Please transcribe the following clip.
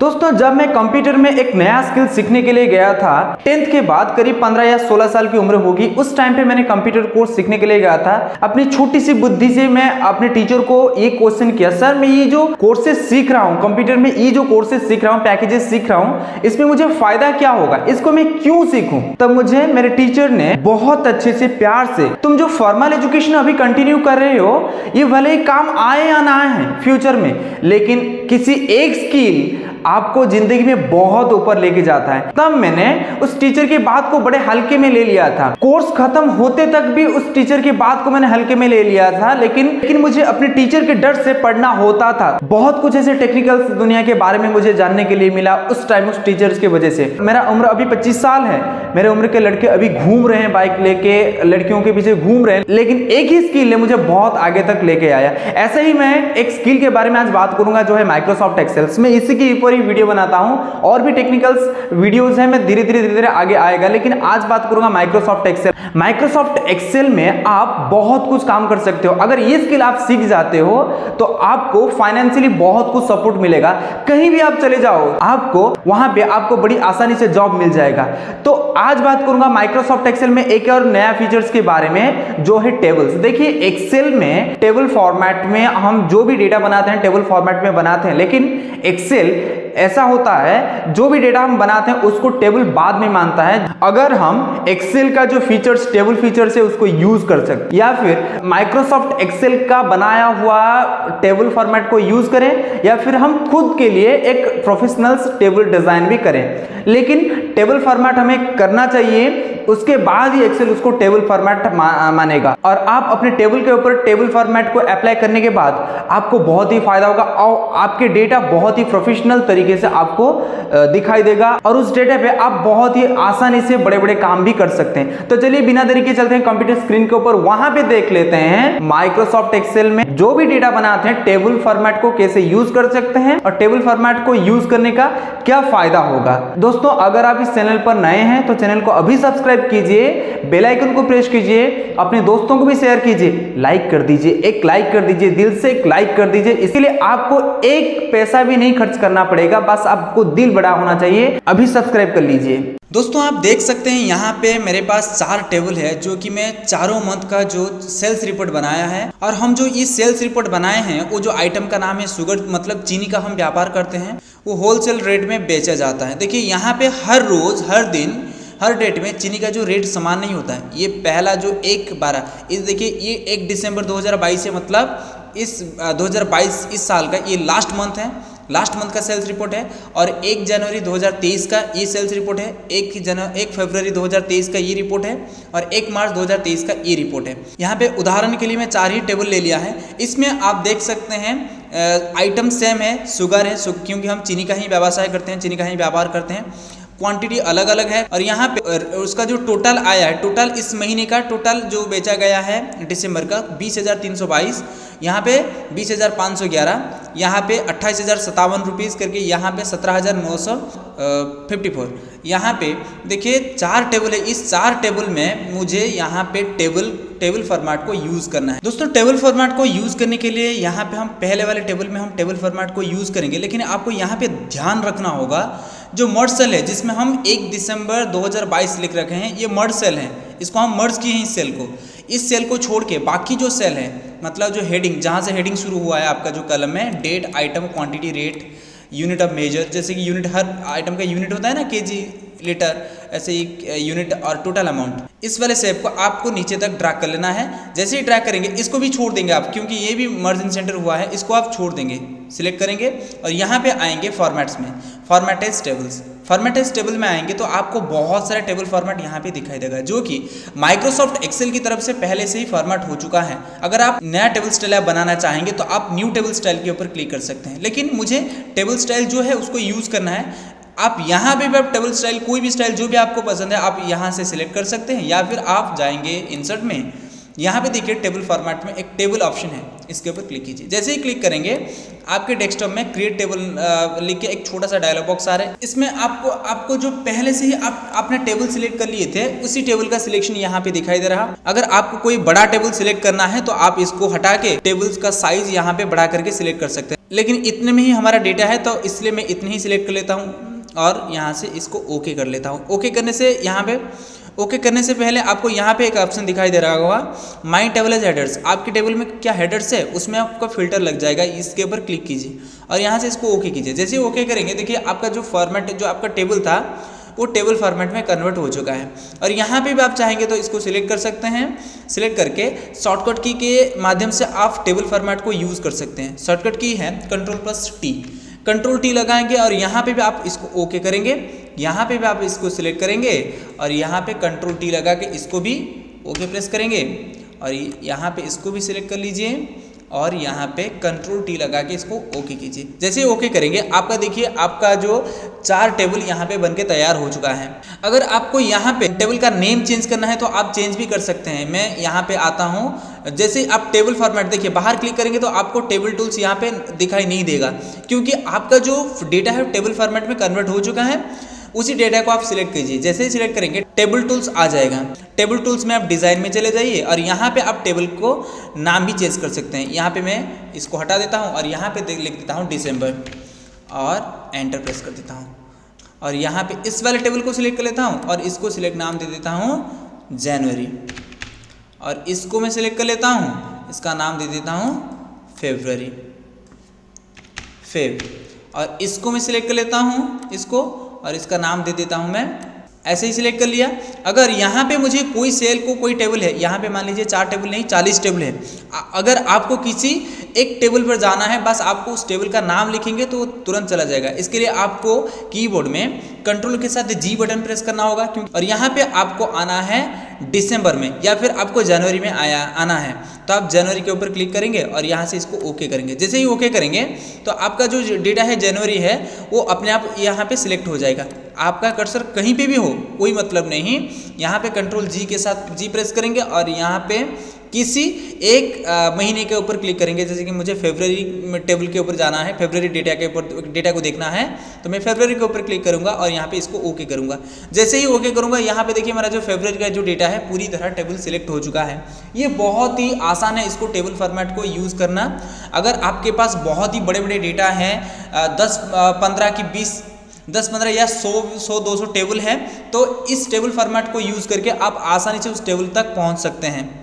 दोस्तों जब मैं कंप्यूटर में एक नया स्किल सीखने के लिए गया था, 10th के बाद करीब 15 या 16 साल की उम्र होगी, उस टाइम पे मैंने कंप्यूटर कोर्स सीखने के लिए गया था। अपनी छोटी सी बुद्धि से मैं अपने टीचर को ये क्वेश्चन किया, सर मैं ये जो कोर्सेज सीख रहा हूँ कंप्यूटर में, ये जो कोर्सेज सीख रहा हूँ, पैकेजेस सीख रहा हूँ, इसमें मुझे फायदा क्या होगा, इसको मैं क्यों सीखूं। तब मुझे मेरे टीचर ने बहुत अच्छे से प्यार से, तुम जो फॉर्मल एजुकेशन अभी कंटिन्यू कर रहे हो ये भले ही काम आए या ना आए फ्यूचर में, लेकिन किसी एक स्किल आपको जिंदगी में बहुत ऊपर लेके जाता है। तब मैंने उस टीचर की बात को बड़े हल्के में ले लिया था। कोर्स खत्म होते तक भी उस टीचर की बात को मैंने हल्के में ले लिया था, लेकिन मुझे अपने टीचर के डर से पढ़ना होता था। बहुत कुछ ऐसे टेक्निकल दुनिया के बारे में मुझे जानने के लिए मिला उस टाइम उस टीचर्स की वजह से। मेरा उम्र अभी 25 साल है, मेरे उम्र के लड़के अभी घूम रहे हैं बाइक लेके, लड़कियों के पीछे घूम रहे हैं, लेकिन एक ही स्किल ने मुझे बहुत आगे तक लेके आया। ऐसे ही मैं एक स्किल के बारे में आज बात करूंगा जो है माइक्रोसॉफ्ट एक्सेल। मैं इसी की ऊपर ही वीडियो बनाता हूं, और भी टेक्निकल्स वीडियोस हैं, मैं धीरे धीरे आगे आएगा, लेकिन आज बात करूंगा माइक्रोसॉफ्ट एक्सेल। माइक्रोसॉफ्ट एक्सेल में आप बहुत कुछ काम कर सकते हो। अगर ये स्किल आप सीख जाते हो तो आपको फाइनेंशियली बहुत कुछ सपोर्ट मिलेगा। कहीं भी आप चले जाओ, आपको वहां पे आपको बड़ी आसानी से जॉब मिल जाएगा। तो आज बात करूंगा माइक्रोसॉफ्ट एक्सेल में एक और नया फीचर्स के बारे में जो है टेबल्स। देखिए एक्सेल में टेबल फॉर्मेट में हम जो भी डेटा बनाते हैं टेबल फॉर्मेट में बनाते हैं, लेकिन एक्सेल ऐसा होता है जो भी डेटा हम बनाते हैं उसको टेबल बाद में मानता है। अगर हम एक्सेल का जो फीचर्स टेबल फीचर्स है उसको यूज कर सकते, या फिर माइक्रोसॉफ्ट एक्सेल का बनाया हुआ टेबल फॉर्मेट को यूज करें, या फिर हम खुद के लिए एक प्रोफेशनल टेबल डिजाइन भी करें, लेकिन टेबल फॉर्मेट हमें करना चाहिए, उसके बाद ही एक्सेल उसको टेबल फॉर्मेट मानेगा। और आप अपने टेबल के ऊपर टेबल फॉर्मेट को अप्लाई करने के बाद आपको बहुत ही फायदा होगा और आपके डेटा बहुत ही प्रोफेशनल तरीके से आपको दिखाई देगा, और उस डेटा पे आप बहुत ही आसानी से बड़े बड़े काम भी कर सकते हैं। तो चलिए बिना देरी के चलते हैं कंप्यूटर स्क्रीन के ऊपर, वहां पे देख लेते हैं माइक्रोसॉफ्ट एक्सेल में जो भी डेटा बनाते हैं टेबल फॉर्मेट को कैसे यूज कर सकते हैं और टेबल फॉर्मेट को यूज करने का क्या फायदा होगा। दोस्तों अगर आप इस चैनल पर नए हैं तो चैनल को अभी सब्सक्राइब कीजिए, बेल आइकन को प्रेस कीजिए, अपने दोस्तों को भी शेयर कीजिए, लाइक कर दीजिए, एक लाइक कर दीजिए, दिल से एक लाइक कर दीजिए। इसके लिए आपको एक पैसा भी नहीं खर्च करना पड़ेगा, बस आपको दिल बड़ा होना चाहिए। अभी सब्सक्राइब कर लीजिए। दोस्तों आप देख सकते हैं यहाँ पे मेरे पास 4 टेबल है जो कि मैं चारों मंथ का जो सेल्स रिपोर्ट बनाया है। और हम जो ये सेल्स रिपोर्ट बनाए हैं वो जो आइटम का नाम है शुगर, मतलब चीनी का हम व्यापार करते हैं, वो होलसेल रेट में बेचा जाता है। देखिए यहाँ पे हर रोज हर दिन हर डेट में चीनी का जो रेट समान नहीं होता है। ये पहला जो 1/12 इस देखिए ये 1 दिसंबर 2022 है, मतलब इस 2022 इस साल का ये लास्ट मंथ है, लास्ट मंथ का सेल्स रिपोर्ट है। और 1 जनवरी 2023 का ये सेल्स रिपोर्ट है, 1 फरवरी 2023 का ये रिपोर्ट है, और 1 मार्च 2023 का ये रिपोर्ट है। यहाँ पे उदाहरण के लिए मैं 4 ही टेबल ले लिया है। इसमें आप देख सकते हैं आइटम सेम है, शुगर है, क्योंकि हम चीनी का ही व्यवसाय करते हैं, चीनी का ही व्यापार करते हैं। क्वांटिटी अलग अलग है, और यहाँ पे उसका जो टोटल आया है, टोटल इस महीने का टोटल जो बेचा गया है दिसंबर का 20,322, यहाँ पे 20,511, यहाँ पे 28,057 रुपीज़ करके, यहाँ पे 17,954। यहाँ पे देखिए 4 टेबल है, इस 4 टेबल में मुझे यहाँ पे टेबल फॉर्मेट को यूज़ करना है। दोस्तों टेबल फॉर्मेट को यूज़ करने के लिए यहाँ पे हम पहले वाले टेबल में हम टेबल फॉर्मेट को यूज़ करेंगे, लेकिन आपको यहाँ पे ध्यान रखना होगा जो मर्ज सेल है जिसमें हम 1 दिसंबर 2022 लिख रखे हैं, ये मर्ज सेल है, इसको हम मर्ज किए हैं। इस सेल को छोड़ के बाकी जो सेल है, मतलब जो हेडिंग, जहाँ से हेडिंग शुरू हुआ है आपका जो कलम है, date, item, quantity, rate, unit of measure, जैसे कि यूनिट हर आइटम का यूनिट होता है ना, केजी, लीटर, ऐसे ही यूनिट और टोटल अमाउंट, इस वाले सेप को आपको नीचे तक ड्रैग कर लेना है। जैसे ही ड्रैग करेंगे इसको भी छोड़ देंगे आप, क्योंकि ये भी मर्ज इन सेंटर हुआ है, इसको आप छोड़ देंगे, सिलेक्ट करेंगे और यहाँ पे आएंगे फॉर्मेट्स में, फॉर्मेटेड टेबल्स। फॉर्मेटेड टेबल में आएंगे तो आपको बहुत सारे टेबल फॉर्मेट यहाँ पे दिखाई देगा, जो कि माइक्रोसॉफ्ट एक्सेल की तरफ से पहले से ही फॉर्मेट हो चुका है। अगर आप नया टेबल स्टाइल आप बनाना चाहेंगे तो आप न्यू टेबल स्टाइल के ऊपर क्लिक कर सकते हैं, लेकिन मुझे टेबल स्टाइल जो है उसको यूज़ करना है। आप यहाँ पे भी टेबल स्टाइल, कोई भी स्टाइल जो भी आपको पसंद है आप यहाँ से सिलेक्ट कर सकते हैं, या फिर आप जाएंगे इंसर्ट में, यहाँ पे देखिए टेबल फॉर्मेट में एक टेबल ऑप्शन है, इसके ऊपर क्लिक कीजिए। जैसे ही क्लिक करेंगे आपके डेस्कटॉप में क्रिएट टेबल लिख के एक छोटा सा डायलॉग बॉक्स आ रहा है। इसमें आपको जो पहले से ही आपने टेबल सिलेक्ट कर लिए थे उसी टेबल का सिलेक्शन यहाँ पे दिखाई दे रहा। अगर आपको कोई बड़ा टेबल सिलेक्ट करना है तो आप इसको हटा के टेबल्स का साइज यहाँ पे बढ़ा करके सिलेक्ट कर सकते हैं। लेकिन इतने में ही हमारा डेटा है तो इसलिए मैं इतने ही सिलेक्ट कर लेता हूँ और यहाँ से इसको ओके कर लेता हूँ। ओके करने से यहाँ पे ओके करने से पहले आपको यहाँ पे एक ऑप्शन दिखाई दे रहा होगा माई टेबल एज हेडर्स। आपके टेबल में क्या हेडर्स है उसमें आपका फिल्टर लग जाएगा, इसके ऊपर क्लिक कीजिए और यहाँ से इसको ओके कीजिए। जैसे ही ओके करेंगे देखिए आपका जो फॉर्मेट जो आपका टेबल था वो टेबल फॉर्मेट में कन्वर्ट हो चुका है। और यहाँ पे भी आप चाहेंगे तो इसको सिलेक्ट कर सकते हैं। सिलेक्ट करके शॉर्टकट की के माध्यम से आप टेबल फॉर्मेट को यूज़ कर सकते हैं। शॉर्टकट की है Ctrl+T, Ctrl+T लगाएंगे और यहाँ पे भी आप इसको ओके करेंगे। यहाँ पे भी आप इसको सिलेक्ट करेंगे और यहाँ पे Ctrl+T लगा के इसको भी ओके प्रेस करेंगे और यहाँ पे इसको भी सिलेक्ट कर लीजिए और यहाँ पे Ctrl+T लगा के इसको ओके कीजिए। जैसे ही ओके करेंगे आपका देखिए आपका जो 4 टेबल यहाँ पे बनके तैयार हो चुका है। अगर आपको यहाँ पे टेबल का नेम चेंज करना है तो आप चेंज भी कर सकते हैं। मैं यहाँ पे आता हूँ, जैसे आप टेबल फॉर्मेट देखिए बाहर क्लिक करेंगे तो आपको टेबल टूल्स यहाँ पे दिखाई नहीं देगा, क्योंकि आपका जो डेटा है टेबल फॉर्मेट में कन्वर्ट हो चुका है। उसी डेटा को आप सिलेक्ट कीजिए। जैसे ही सिलेक्ट करेंगे टेबल टूल्स आ जाएगा। टेबल टूल्स में आप डिज़ाइन में चले जाइए और यहाँ पे आप टेबल को नाम भी चेंज कर सकते हैं। यहाँ पे मैं इसको हटा देता हूँ और यहाँ पे लिख देता हूँ दिसंबर और एंटर प्रेस कर देता हूँ और यहाँ पे इस वाले टेबल को सिलेक्ट कर लेता हूँ और इसको सिलेक्ट नाम दे देता हूँ जनवरी और इसको मैं सिलेक्ट कर लेता हूँ, इसका नाम दे देता हूँ फेब्रुअरी और इसको मैं सिलेक्ट कर लेता हूँ इसको और इसका नाम दे देता हूँ मैं, ऐसे ही सिलेक्ट कर लिया। अगर यहाँ पे मुझे कोई सेल को कोई टेबल है, यहाँ पे मान लीजिए 4 टेबल नहीं 40 टेबल है, अगर आपको किसी एक टेबल पर जाना है बस आपको उस टेबल का नाम लिखेंगे तो तुरंत चला जाएगा। इसके लिए आपको कीबोर्ड में कंट्रोल के साथ जी बटन प्रेस करना होगा और यहाँ पे आपको आना है दिसंबर में या फिर आपको जनवरी में आना है तो आप जनवरी के ऊपर क्लिक करेंगे और यहाँ से इसको ओके करेंगे। जैसे ही ओके करेंगे तो आपका जो डेटा है जनवरी है वो अपने आप यहाँ पे सिलेक्ट हो जाएगा। आपका कर्सर कहीं पे भी हो कोई मतलब नहीं, यहाँ पे Ctrl+G के साथ जी प्रेस करेंगे और यहाँ पे किसी एक महीने के ऊपर क्लिक करेंगे। जैसे कि मुझे फरवरी टेबल के ऊपर जाना है, फरवरी डेटा के ऊपर डेटा को देखना है तो मैं फरवरी के ऊपर क्लिक करूंगा और यहाँ पे इसको ओके करूंगा। जैसे ही ओके करूंगा यहाँ पे देखिए हमारा जो फरवरी का जो डेटा है पूरी तरह टेबल सिलेक्ट हो चुका है। ये बहुत ही आसान है इसको टेबल फॉर्मेट को यूज़ करना। अगर आपके पास बहुत ही बड़े बड़े डेटा हैं 10-15 की 10-15 या 100-200 टेबल है तो इस टेबल फॉर्मेट को यूज़ करके आप आसानी से उस टेबल तक पहुँच सकते हैं।